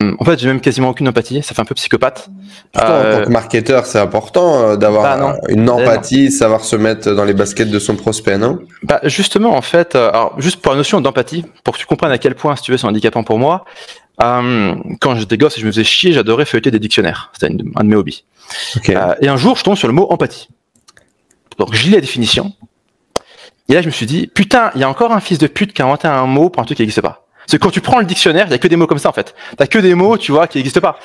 En fait, j'ai même quasiment aucune empathie. Ça fait un peu psychopathe. Pourtant, en tant que marketeur, c'est important d'avoir une empathie, savoir se mettre dans les baskets de son prospect, non? Bah justement, en fait, alors juste pour la notion d'empathie, pour que tu comprennes à quel point, si tu veux, c'est handicapant pour moi. Quand j'étais gosse et je me faisais chier, j'adorais feuilleter des dictionnaires. C'était un de mes hobbies. Okay. Et un jour, je tombe sur le mot empathie. Donc, je lis la définition. Et là, je me suis dit, putain, il y a encore un fils de pute qui a inventé un mot pour un truc qui n'existe pas. Parce que quand tu prends le dictionnaire, il y a que des mots comme ça, en fait. T'as que des mots, tu vois, qui n'existent pas.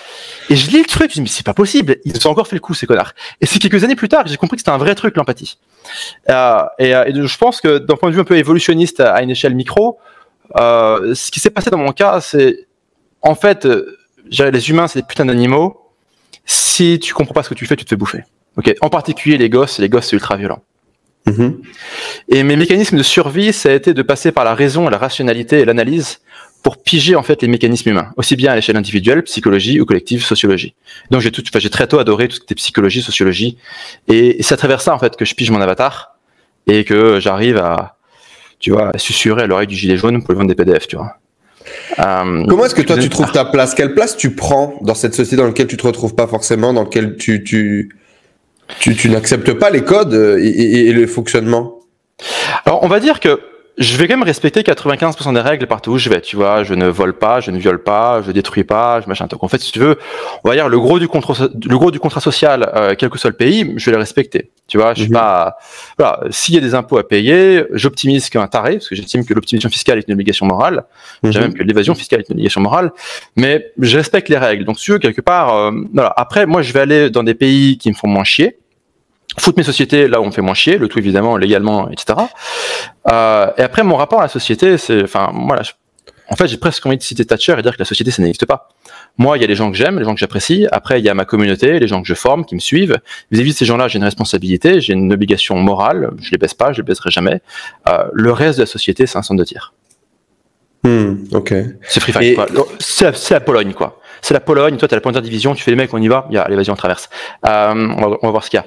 Et je lis le truc, je me dis, mais c'est pas possible. Ils se sont encore fait le coup, ces connards. Et c'est quelques années plus tard que j'ai compris que c'était un vrai truc, l'empathie. Et je pense que d'un point de vue un peu évolutionniste à une échelle micro, ce qui s'est passé dans mon cas, c'est, en fait, les humains, c'est des putains d'animaux. Si tu comprends pas ce que tu fais, tu te fais bouffer. Okay. En particulier les gosses, c'est ultra violent. Et mes mécanismes de survie, ça a été de passer par la raison, la rationalité et l'analyse pour piger en fait les mécanismes humains, aussi bien à l'échelle individuelle, psychologie ou collective, sociologie. Donc j'ai très tôt adoré tout ce qui était psychologie, sociologie, et c'est à travers ça en fait que je pige mon avatar et que j'arrive à, tu vois, à susurrer à l'oreille du gilet jaune pour lui vendre des PDF, tu vois. Comment est-ce que toi tu trouves ta place? Quelle place tu prends dans cette société dans laquelle tu te retrouves pas forcément, dans laquelle tu n'acceptes pas les codes et le fonctionnement? Alors on va dire que je vais quand même respecter 95% des règles partout où je vais, tu vois, je ne vole pas, je ne viole pas, je détruis pas, je machin. Donc en fait, si tu veux, on va dire le gros du contrat social, quel que soit le pays, je vais le respecter. Tu vois, je suis pas, voilà, s'il y a des impôts à payer, j'optimise qu'un taré, parce que j'estime que l'optimisation fiscale est une obligation morale, j'ai même que l'évasion fiscale est une obligation morale, mais je respecte les règles. Donc si tu veux, quelque part, voilà. Après, moi, je vais aller dans des pays qui me font moins chier, foutre mes sociétés là où on me fait moins chier, le tout évidemment légalement, etc. Et après, mon rapport à la société, c'est, enfin, voilà, en fait, j'ai presque envie de citer Thatcher et dire que la société, ça n'existe pas. Moi, il y a les gens que j'aime, les gens que j'apprécie. Après, il y a ma communauté, les gens que je forme, qui me suivent. Vis-à-vis de ces gens-là, j'ai une responsabilité, j'ai une obligation morale. Je les baisse pas, je les baisserai jamais. Le reste de la société, c'est un centre de tir. Ok. C'est free fight, quoi. C'est la Pologne, quoi. C'est la Pologne. Toi, t'as la première division, tu fais les mecs, on y va. Allez, vas-y, on traverse. On va voir ce qu'il y a.